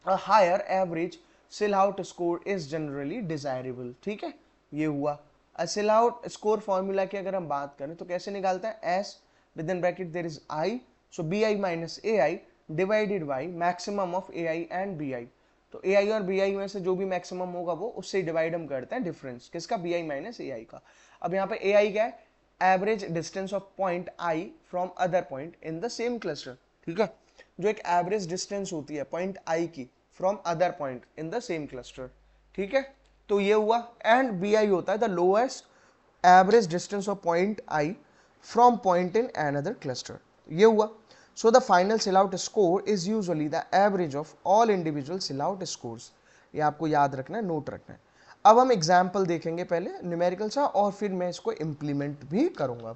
a higher average silhouette score is generally desirable, ठीक है। ये हुआ सिल आउट स्कोर फॉर्मूला की अगर हम बात करें तो कैसे निकालते हैं? S within bracket there is I, so B I minus A I divided by maximum of A I and B I. तो ए आई और बी आई में से जो भी मैक्सिमम होगा वो उससे डिवाइड हम करते हैं डिफरेंस किसका? बी आई माइनस ए आई का। अब यहाँ पे ए आई क्या है? Average distance of point I from other point in the same cluster, ठीक है। जो एक एवरेज डिस्टेंस होती है पॉइंट आई की from other point in the same cluster, ठीक है। तो ये हुआ। एंड बी आई होता है the lowest average distance of point I from point in another cluster, ये हुआ। So the final सिल out score is usually the average of all individual सिल आउट scores। ये आपको याद रखना है, नोट रखना है। अब हम एग्जाम्पल देखेंगे पहले न्यूमेरिकल सा और फिर मैं इसको इम्प्लीमेंट भी करूंगा।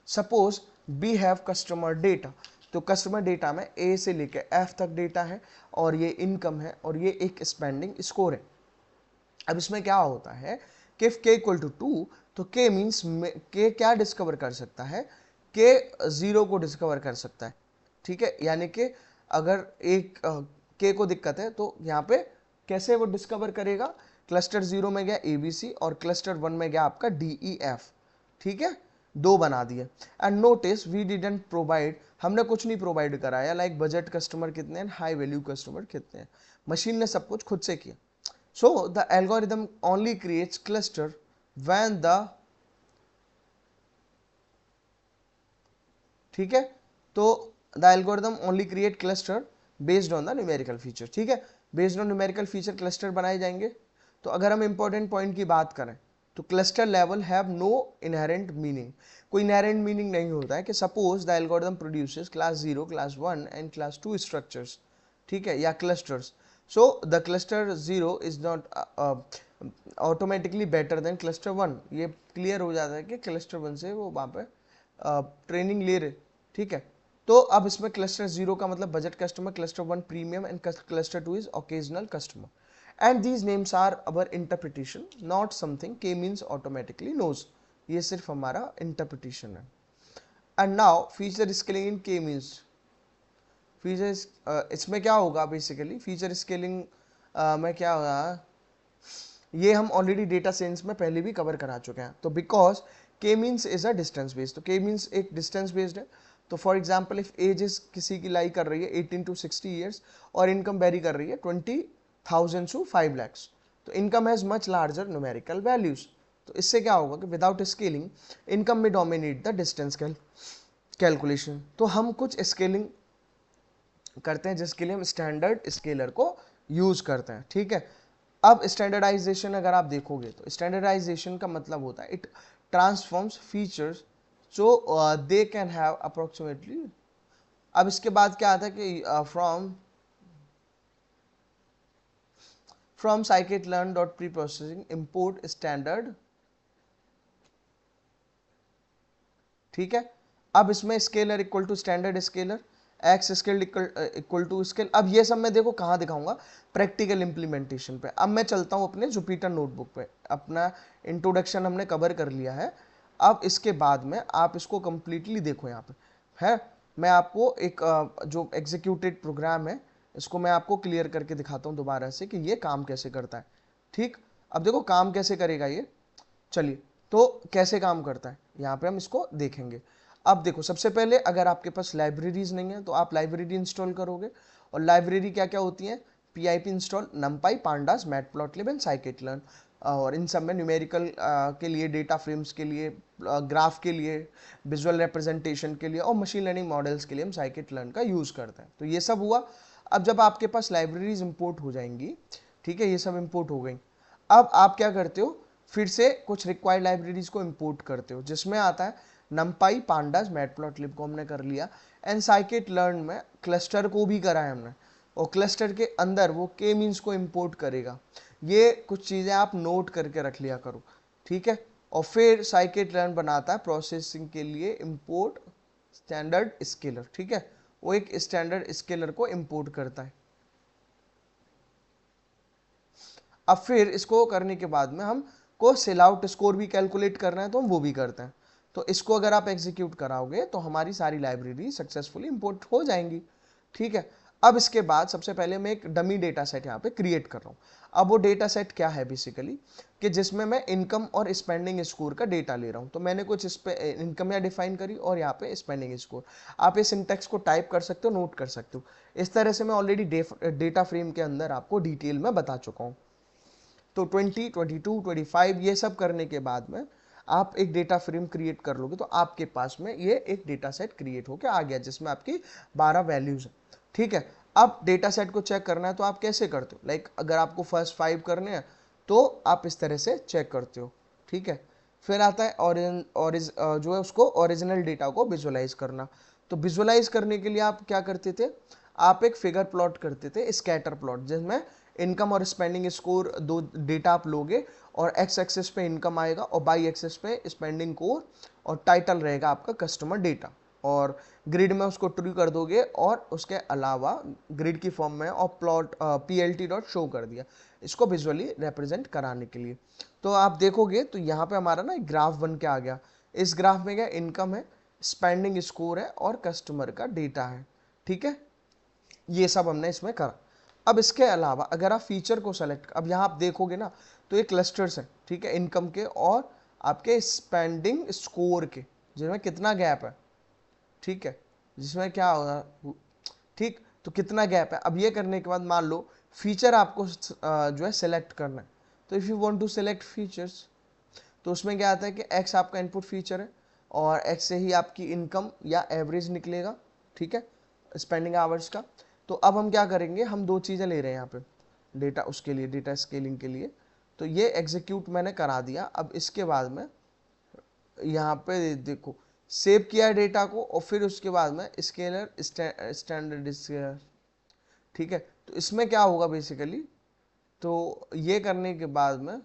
Suppose we have customer data, तो कस्टमर डेटा में ए से लेकर एफ तक डेटा है और ये इनकम है और ये एक स्पेंडिंग स्कोर है। अब इसमें क्या होता है कि इफ के इक्वल टू 2 तो के मीन्स के क्या डिस्कवर कर सकता है? के 0 को डिस्कवर कर सकता है, ठीक है। यानी कि अगर एक के को दिक्कत है तो यहाँ पे कैसे वो डिस्कवर करेगा? क्लस्टर 0 में गया ABC और क्लस्टर 1 में गया आपका DEF, ठीक है, 2 बना दिए। And notice we didn't provide, हमने कुछ नहीं प्रोवाइड कराया, लाइक बजट कस्टमर कितने हैं, हाई वैल्यू कस्टमर कितने हैं, मशीन ने सब कुछ खुद से किया। So the algorithm only creates cluster when the, ठीक है, तो the algorithm only create cluster based on the numerical feature, ठीक है। Based on numerical feature cluster बनाए जाएंगे। तो अगर हम इंपॉर्टेंट पॉइंट की बात करें तो cluster level have no inherent meaning, कोई इनहेरेंट मीनिंग नहीं होता है कि suppose the algorithm produces class 0, class 1 and class 2 structures, ठीक है, या clusters. So the cluster 0 is not automatically better than cluster 1। ये क्लियर हो जाता है कि क्लस्टर 1 से वो वहाँ पे ट्रेनिंग ले रहे, ठीक है। तो अब इसमें क्लस्टर 0 का मतलब budget customer, cluster 1 premium and cluster 2 is occasional customer. And these names are our interpretation, not something K means automatically knows. ये सिर्फ हमारा इंटरप्रिटेशन है। And now feature scaling in K means, feature इसमें क्या होगा basically? Feature scaling में क्या होगा, ये हम ऑलरेडी डेटा साइंस में पहले भी कवर करा चुके हैं। तो because K means is a distance based, तो के मीन्स एक डिस्टेंस बेस्ड है। तो for example if age is किसी की लाई कर रही है 18 to 60 ईयर्स और इनकम वेरी कर रही है 20,000 to 5 lakhs, तो income has much larger numerical values. तो इससे क्या होगा कि विदाउट स्केलिंग इनकम में डोमिनेट द डिस्टेंस कैलकुलेशन। तो हम कुछ स्केलिंग करते हैं जिसके लिए हम स्टैंडर्ड स्केलर को यूज करते हैं, ठीक है। अब स्टैंडर्डाइजेशन अगर आप देखोगे तो स्टैंडर्डाइजेशन का मतलब होता है it transforms features so they can have approximately. अब इसके बाद क्या आता है कि from scikit-learn dot preprocessing import standard. ठीक है, अब इसमें scaler equal to standard scaler, X scale equal to scale. अब ये सब मैं देखो कहाँ दिखाऊंगा, प्रैक्टिकल इंप्लीमेंटेशन पे। अब मैं चलता हूँ अपने जुपिटर नोटबुक पे, अपना इंट्रोडक्शन हमने कवर कर लिया है। अब इसके बाद में आप इसको कंप्लीटली देखो यहाँ पे है, मैं आपको एक जो एग्जीक्यूटेड प्रोग्राम है इसको मैं आपको क्लियर करके दिखाता हूँ दोबारा से कि ये काम कैसे करता है। ठीक, अब देखो काम कैसे करेगा ये, चलिए तो कैसे काम करता है यहाँ पे हम इसको देखेंगे। अब देखो सबसे पहले अगर आपके पास लाइब्रेरीज नहीं है तो आप लाइब्रेरी इंस्टॉल करोगे, और लाइब्रेरी क्या क्या होती है, pip install, numpy, pandas, matplotlib and scikit-learn। और इन सब में न्यूमेरिकल के लिए, डेटा फ्रेम्स के लिए, ग्राफ के लिए, विजुअल रिप्रेजेंटेशन के लिए और मशीन लर्निंग मॉडल्स के लिए हम scikit-learn का यूज़ करते हैं। तो ये सब हुआ। अब जब आपके पास लाइब्रेरीज इंपोर्ट हो जाएंगी, ठीक है, ये सब इंपोर्ट हो गई, अब आप क्या करते हो, फिर से कुछ रिक्वायर्ड लाइब्रेरीज को इंपोर्ट करते हो, जिसमें आता है numpy, pandas, matplotlib को हमने कर लिया, एंड scikit-learn में क्लस्टर को भी करा है हमने, और क्लस्टर के अंदर वो के मीन्स को इंपोर्ट करेगा। ये कुछ चीज़ें आप नोट करके रख लिया करो, ठीक है। और फिर scikit-learn बनाता है प्रोसेसिंग के लिए इंपोर्ट स्टैंडर्ड स्केलर, ठीक है, वो एक स्टैंडर्ड स्केलर को इंपोर्ट करता है। अब फिर इसको करने के बाद में हम को सेल आउट स्कोर भी कैलकुलेट करना है तो हम वो भी करते हैं। तो इसको अगर आप एग्जीक्यूट कराओगे तो हमारी सारी लाइब्रेरी सक्सेसफुली इंपोर्ट हो जाएंगी, ठीक है। अब इसके बाद सबसे पहले मैं एक डमी डेटा सेट यहाँ पे क्रिएट कर रहा हूँ। अब वो डेटा सेट क्या है बेसिकली, कि जिसमें मैं इनकम और स्पेंडिंग स्कोर का डेटा ले रहा हूँ। तो मैंने कुछ इस पे इनकम यहाँ डिफाइन करी और यहाँ पे स्पेंडिंग स्कोर। आप इस सिंटेक्स को टाइप कर सकते हो, नोट कर सकते हो। इस तरह से मैं ऑलरेडी डेटा फ्रेम के अंदर आपको डिटेल में बता चुका हूँ। तो 20, 22, 25 ये सब करने के बाद में आप एक डेटा फ्रेम क्रिएट कर लोगे, तो आपके पास में ये एक डेटा सेट क्रिएट होकर आ गया जिसमें आपकी 12 वैल्यूज है, ठीक है। अब डेटा सेट को चेक करना है तो आप कैसे करते हो, लाइक अगर आपको फर्स्ट 5 करने हैं तो आप इस तरह से चेक करते हो, ठीक है। फिर आता है जो है उसको ओरिजिनल डेटा को विजुअलाइज करना। तो विजुअलाइज करने के लिए आप क्या करते थे, आप एक फिगर प्लॉट करते थे, स्कैटर प्लॉट, जिसमें इनकम और स्पेंडिंग स्कोर दो डेटा आप लोगे, और एक्स एक्सेस पे इनकम आएगा और बाई एक्सेस पे स्पेंडिंग कोर, और टाइटल रहेगा आपका कस्टमर डेटा, और ग्रिड में उसको ट्रू कर दोगे, और उसके अलावा ग्रिड की फॉर्म में और प्लॉट plt डॉट शो कर दिया इसको विजुअली रिप्रेजेंट कराने के लिए। तो आप देखोगे तो यहाँ पे हमारा ना एक ग्राफ बन के आ गया। इस ग्राफ में क्या इनकम है, स्पेंडिंग स्कोर है और कस्टमर का डेटा है, ठीक है। ये सब हमने इसमें करा। अब इसके अलावा अगर आप फीचर को सेलेक्ट, अब यहाँ आप देखोगे ना तो ये क्लस्टर्स हैं, ठीक है, इनकम के और आपके स्पेंडिंग स्कोर के, जिसमें कितना गैप है, ठीक है, जिसमें क्या होगा, ठीक, तो कितना गैप है। अब ये करने के बाद मान लो फीचर आपको जो है सेलेक्ट करना है, तो if you want to select features, तो उसमें क्या आता है कि एक्स आपका इनपुट फीचर है, और एक्स से ही आपकी इनकम या एवरेज निकलेगा, ठीक है, स्पेंडिंग आवर्स का। तो अब हम क्या करेंगे, हम दो चीज़ें ले रहे हैं यहाँ पे डेटा, उसके लिए डेटा स्केलिंग के लिए। तो ये एग्जीक्यूट मैंने करा दिया। अब इसके बाद में यहाँ पे देखो सेव किया है डेटा को, और फिर उसके बाद में स्केलर स्टैंडर्ड स्केलर, ठीक है। तो इसमें क्या होगा बेसिकली, तो ये करने के बाद में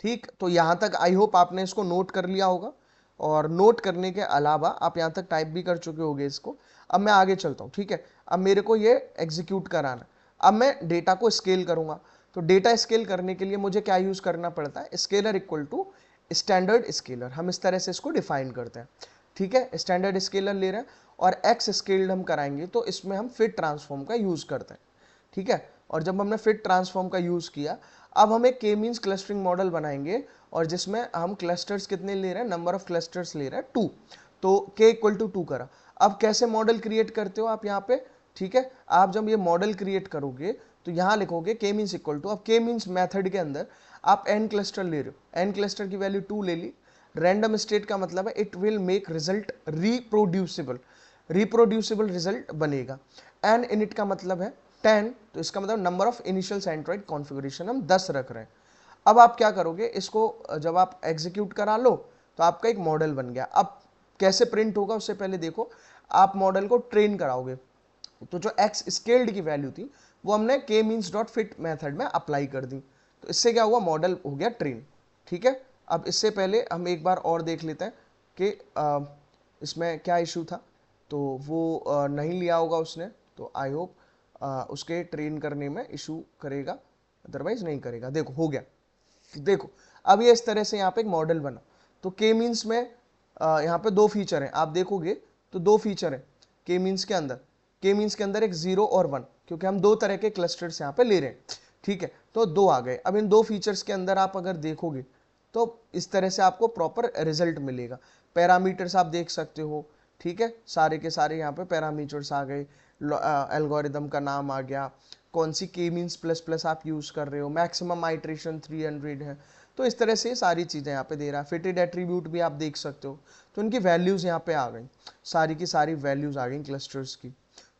ठीक, तो यहाँ तक आई होप आपने इसको नोट कर लिया होगा, और नोट करने के अलावा आप यहाँ तक टाइप भी कर चुके होगे इसको। अब मैं आगे चलता हूँ, ठीक है। अब मेरे को ये एग्जीक्यूट कराना, अब मैं डेटा को स्केल करूँगा। तो डेटा स्केल करने के लिए मुझे क्या यूज़ करना पड़ता है, scaler equal to standard scaler, हम इस तरह से इसको डिफाइन करते हैं, ठीक है। स्टैंडर्ड स्केलर ले रहे हैं, और एक्स स्केल्ड हम कराएंगे तो इसमें हम फिट ट्रांसफॉर्म का यूज़ करते हैं, ठीक है। और जब हमने फिट ट्रांसफॉर्म का यूज़ किया, अब हम एक के मीन्स क्लस्टरिंग मॉडल बनाएंगे, और जिसमें हम क्लस्टर्स कितने ले रहे हैं, नंबर ऑफ क्लस्टर्स ले रहे हैं 2। तो के इक्वल टू 2 करा। अब कैसे मॉडल क्रिएट करते हो आप यहाँ पे, ठीक है। आप जब ये मॉडल क्रिएट करोगे तो यहाँ लिखोगे के मीन्स इक्वल टू, अब के मीन्स मेथड के अंदर आप एन क्लस्टर ले रहे हो, एन क्लस्टर की वैल्यू 2 ले ली। रैंडम स्टेट का मतलब है it will make result reproducible, reproducible result बनेगा। एन इनिट का मतलब है 10, तो इसका मतलब number of initial centroid configuration हम 10 रख रहे हैं। अब आप क्या करोगे, इसको जब आप एग्जीक्यूट करा लो तो आपका एक मॉडल बन गया। अब कैसे प्रिंट होगा उससे पहले देखो, आप मॉडल को ट्रेन कराओगे, तो जो एक्स स्केल्ड की वैल्यू थी वो हमने के मीन्स डॉट फिट मेथड में अप्लाई कर दी, तो इससे क्या हुआ, मॉडल हो गया ट्रेन। ठीक है, अब इससे पहले हम एक बार और देख लेते हैं कि इसमें क्या इशू था। तो वो नहीं लिया होगा उसने, तो आई होप उसके ट्रेन करने में इशू करेगा, अदरवाइज नहीं करेगा। देखो हो गया, देखो अब ये इस तरह से यहाँ पे एक मॉडल बना। तो के मीन्स में यहाँ पे दो फीचर हैं, आप देखोगे तो दो फीचर हैं के मीन्स के अंदर। के मीन्स के अंदर एक 0 और 1, क्योंकि हम दो तरह के क्लस्टर्स यहाँ पे ले रहे हैं। ठीक है, तो दो आ गए। अब इन दो फीचर्स के अंदर आप अगर देखोगे तो इस तरह से आपको प्रॉपर रिजल्ट मिलेगा। पैरामीटर्स आप देख सकते हो, ठीक है, सारे के सारे यहाँ पे पैरामीटर्स आ गए, एल्गोरिदम का नाम आ गया, कौन सी के मीन्स प्लस प्लस आप यूज कर रहे हो, मैक्सिमम आइट्रेशन 300 है। तो इस तरह से सारी चीजें यहाँ पे दे रहा है। फिटेड एट्रीब्यूट भी आप देख सकते हो, तो इनकी वैल्यूज यहाँ पे आ गई, सारी की सारी वैल्यूज आ गई क्लस्टर्स की।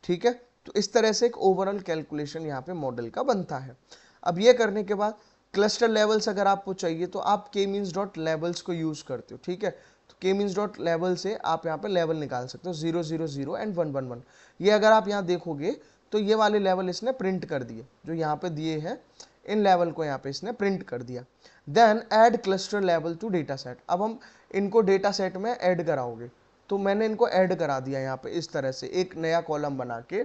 ठीक है, तो इस तरह से एक ओवरऑल कैलकुलेशन यहाँ पे मॉडल का बनता है। अब ये करने के बाद क्लस्टर लेवल्स अगर आपको चाहिए तो आप के मीन्स डॉट लेवल्स को यूज करते हो। ठीक है, तो के मीन्स डॉट लेवल से आप यहाँ पे लेवल निकाल सकते हो, 0 0 0 एंड 1 1 1। ये अगर आप यहाँ देखोगे तो ये वाले लेवल इसने प्रिंट कर दिए, जो यहाँ पे दिए हैं इन लेवल को यहाँ पे इसने प्रिंट कर दिया। Then add cluster level to data set. अब हम इनको डेटा सेट में ऐड कराओगे, तो मैंने इनको ऐड करा दिया यहाँ पे इस तरह से एक नया कॉलम बना के।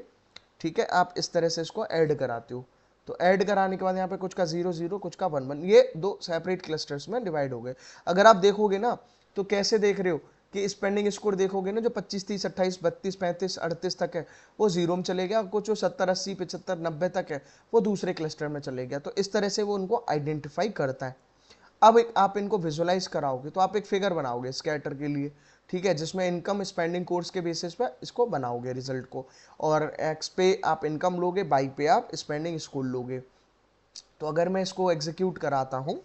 ठीक है, आप इस तरह से इसको ऐड कराते हो, तो ऐड कराने के बाद यहाँ पे कुछ का 0 0 कुछ का 1 1, ये दो सेपरेट क्लस्टर्स में डिवाइड हो गए। अगर आप देखोगे ना तो कैसे देख रहे हो कि स्पेंडिंग स्कोर देखोगे ना, जो 25 30 28 32 35 38 तक है वो 0 में चले गया, कुछ जो 70 80 75 90 तक है वो दूसरे क्लस्टर में चले गया। तो इस तरह से वो उनको आइडेंटिफाई करता है। अब आप इनको विजुअलाइज कराओगे तो आप एक फिगर बनाओगे स्कैटर के लिए, ठीक है, जिसमें इनकम स्पेंडिंग कोर्स के बेसिस पे इसको बनाओगे रिजल्ट को, और एक्स पे आप इनकम लोगे, बाई पे आप स्पेंडिंग स्कूल लोगे। तो अगर मैं इसको एग्जीक्यूट कराता हूँ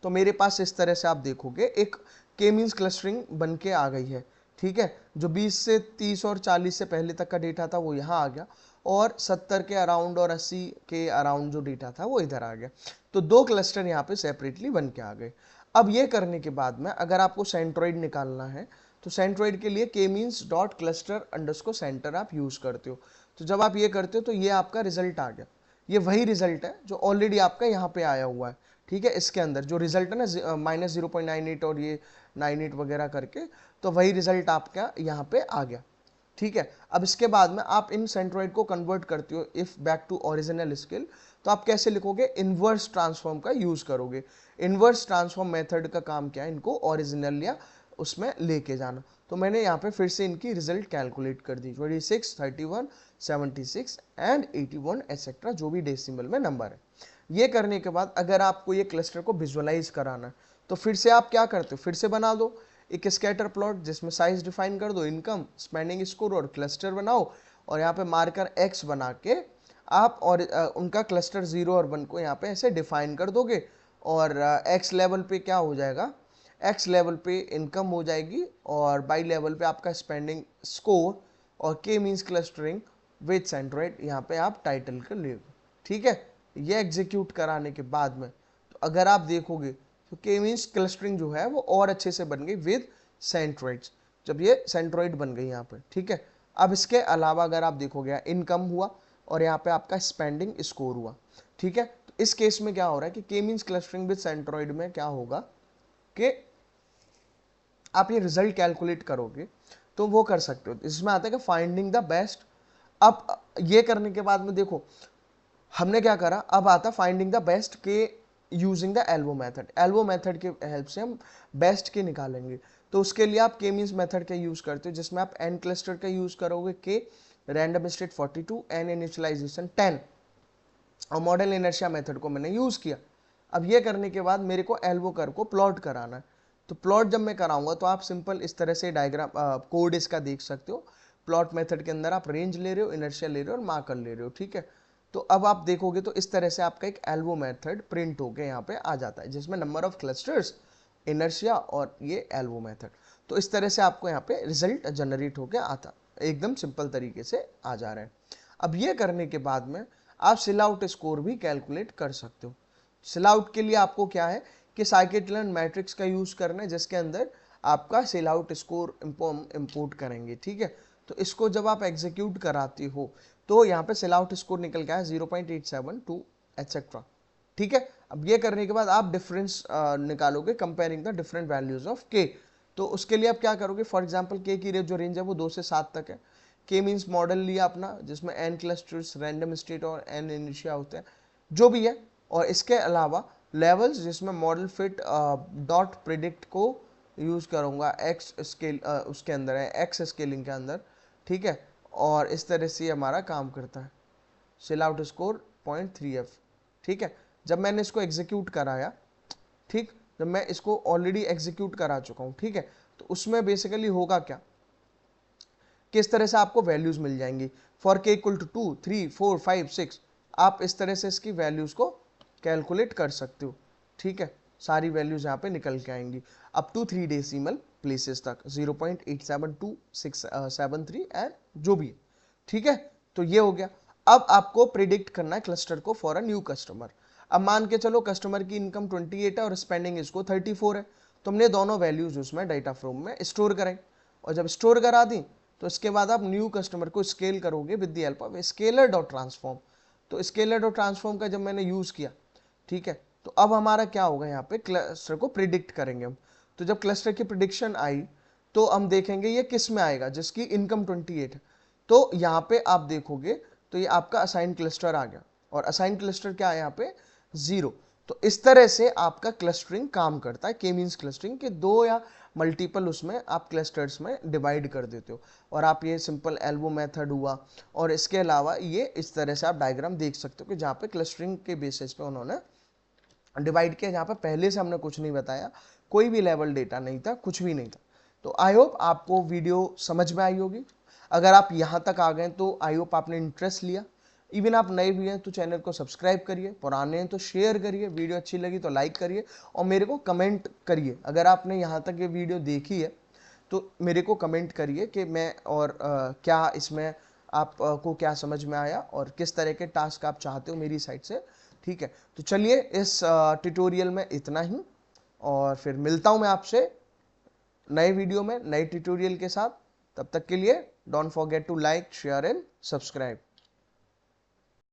तो मेरे पास इस तरह से आप देखोगे एक के मीन्स क्लस्टरिंग बन के आ गई है। ठीक है, जो 20 से 30 और 40 से पहले तक का डेटा था वो यहाँ आ गया, और 70 के अराउंड और 80 के अराउंड जो डेटा था वो इधर आ गया। तो दो क्लस्टर यहाँ पे सेपरेटली बन के आ गए। अब ये करने के बाद में अगर आपको सेंट्रोइड निकालना है तो सेंट्रोइड के लिए के means dot cluster underscore centre आप यूज करते हो। तो जब आप ये करते हो तो ये आपका रिजल्ट आ गया। ये वही रिजल्ट है जो ऑलरेडी आपका यहाँ पे आया हुआ है। ठीक है, इसके अंदर जो रिजल्ट है ना -0.98 और ये 98 वगैरह करके, तो वही रिजल्ट आपका यहाँ पे आ गया। ठीक है, अब इसके बाद में आप इन सेंट्रोइड को कन्वर्ट करते हो if back to original scale, तो आप कैसे लिखोगे, इनवर्स ट्रांसफॉर्म का यूज करोगे। इनवर्स ट्रांसफॉर्म मेथड का काम क्या है, इनको ओरिजिनल या उसमें लेके जाना। तो मैंने यहाँ पे फिर से इनकी रिजल्ट कैलकुलेट कर दी, 26 31 76 एंड 81 एक्सेट्रा, जो भी डेसिमल में नंबर है। ये करने के बाद अगर आपको ये क्लस्टर को विजुअलाइज कराना है तो फिर से आप क्या करते हो, फिर से बना दो एक स्कैटर प्लॉट, जिसमें साइज डिफाइन कर दो, इनकम स्पेंडिंग स्कोर और क्लस्टर बनाओ, और यहाँ पे मार्कर एक्स बना के आप और उनका क्लस्टर 0 और 1 को यहाँ पे ऐसे डिफाइन कर दोगे। और एक्स लेवल पे क्या हो जाएगा, एक्स लेवल पे इनकम हो जाएगी, और बाई लेवल पे आपका स्पेंडिंग स्कोर, और के मीन्स क्लस्टरिंग विद सेंट्रोइड यहाँ पे आप टाइटल कर ले। ठीक है, ये एग्जीक्यूट कराने के बाद में तो अगर आप देखोगे तो के मीन्स क्लस्टरिंग जो है वो और अच्छे से बन गई विद सेंट्रोइड्स, जब ये सेंट्रोइड बन गई यहाँ पे। ठीक है, अब इसके अलावा अगर आप देखोगे इनकम हुआ और यहाँ पे आपका स्पेंडिंग स्कोर हुआ। ठीक है, तो इस केस में क्या हो रहा है कि K means clustering with centroid में क्या होगा कि आप ये रिजल्ट कैलकुलेट करोगे तो वो कर सकते हो। इसमें आता है कि फाइंडिंग द बेस्ट। अब ये करने के बाद में देखो हमने क्या करा, अब आता फाइंडिंग द बेस्ट के using the elbow method. Elbow method के हेल्प से हम बेस्ट के निकालेंगे। तो उसके लिए आप के मीन्स मेथड का यूज करते हो, जिसमें आप एन क्लस्टर का यूज करोगे, के रैंडम स्टेट 42 एन इनिशियलाइजेशन 10, और मॉडल इनर्शिया मेथड को मैंने यूज किया। अब ये करने के बाद मेरे को एल्बो कर्व को प्लॉट कराना है। तो प्लॉट जब मैं कराऊंगा तो आप सिंपल इस तरह से डायग्राम कोड इसका देख सकते हो। प्लॉट मेथड के अंदर आप रेंज ले रहे हो, इनर्शिया ले रहे हो और मार्कर ले रहे हो। ठीक है, तो अब आप देखोगे तो इस तरह से आपका एक एल्बो मेथड प्रिंट होके यहाँ पे आ जाता है, जिसमें नंबर ऑफ क्लस्टर्स इनर्शिया और ये एल्बो मेथड। तो इस तरह से आपको यहाँ पे रिजल्ट जनरेट होके आता, एकदम सिंपल तरीके से आ जा रहा है। अब ये करने के बाद में आप सिल आउट स्कोर भी कैलकुलेट कर सकते हो। सिल आउट के लिए आपको क्या है कि scikit-learn मैट्रिक्स का यूज करना है, जिसके अंदर आपका सिल आउट स्कोर इंपोर्ट करेंगे, ठीक है। तो इसको जब आप एग्जीक्यूट कराते हो तो यहाँ पे सिल आउट स्कोर निकल गया है 0.872 एटसेट्रा, ठीक है। अब ये करने के बाद आप डिफरेंस निकालोगे comparing the different values of के। तो उसके लिए आप क्या करोगे, फॉर एग्जांपल के की जो रेंज है वो 2 से 7 तक है। के मीन्स मॉडल लिया अपना, जिसमें n क्लस्टर्स, रैंडम स्टेट और n इनिशिया होते हैं, जो भी है। और इसके अलावा लेवल्स, जिसमें मॉडल फिट डॉट प्रिडिक्ट को यूज करूंगा एक्स स्केल, उसके अंदर है एक्स स्केलिंग के अंदर, ठीक है। और इस तरह से हमारा काम करता है। सिल आउट स्कोर 0.3f, ठीक है। जब मैंने इसको एग्जीक्यूट कराया, ठीक, जब मैं इसको ऑलरेडी एग्जीक्यूट करा चुका हूं, ठीक है, तो उसमें बेसिकली होगा क्या, किस तरह से आपको वैल्यूज मिल जाएंगी। फॉर के इक्वल टू 2, 3, 4, 5, 6, आप इस तरह से इसकी वैल्यूज को कैलकुलेट कर सकते हो, ठीक है। सारी वैल्यूज यहाँ पे निकल के आएंगी अप टू 3 डेसिमल प्लेसेस तक, 0.87273 एंड जो भी है, ठीक है। तो ये हो गया। अब आपको प्रिडिक्ट करना है क्लस्टर को फॉर अ न्यू कस्टमर। अब मान के चलो कस्टमर की इनकम 28 है और स्पेंडिंग इसको 34 है, तो हमने दोनों वैल्यूज उसमें डाटा फ्रेम में स्टोर करें, और जब स्टोर करा दी तो इसके बाद आप न्यू कस्टमर को स्केल करोगे with the help of scaler dot transform. तो स्केलर डॉट ट्रांसफॉर्म का जब मैंने यूज किया, ठीक है, तो अब हमारा क्या होगा, यहाँ पे क्लस्टर को प्रिडिक्ट करेंगे हम। तो जब क्लस्टर की प्रिडिक्शन आई तो हम देखेंगे ये किस में आएगा, जिसकी इनकम 28 है। तो यहाँ पे आप देखोगे तो ये आपका असाइन क्लस्टर आ गया, और असाइन क्लस्टर क्या है यहाँ पे 0। तो इस तरह से आपका क्लस्टरिंग काम करता है, के मीन्स क्लस्टरिंग के 2 या मल्टीपल उसमें आप क्लस्टर्स में डिवाइड कर देते हो। और आप ये सिंपल एल्बो मेथड हुआ, और इसके अलावा ये इस तरह से आप डायग्राम देख सकते हो कि जहाँ पे क्लस्टरिंग के बेसिस पे उन्होंने डिवाइड किया, जहाँ पे पहले से हमने कुछ नहीं बताया, कोई भी लेवल डेटा नहीं था, कुछ भी नहीं था। तो आई होप आपको वीडियो समझ में आई होगी। अगर आप यहाँ तक आ गए तो आई होप आपने इंटरेस्ट लिया। इवन आप नए भी हैं तो चैनल को सब्सक्राइब करिए, पुराने हैं तो शेयर करिए, वीडियो अच्छी लगी तो लाइक करिए, और मेरे को कमेंट करिए। अगर आपने यहाँ तक ये वीडियो देखी है तो मेरे को कमेंट करिए कि मैं और क्या इसमें आपको क्या समझ में आया, और किस तरह के टास्क आप चाहते हो मेरी साइड से, ठीक है। तो चलिए इस ट्यूटोरियल में इतना ही, और फिर मिलता हूँ मैं आपसे नए वीडियो में नए ट्यूटोरियल के साथ। तब तक के लिए don't forget to like, share and subscribe.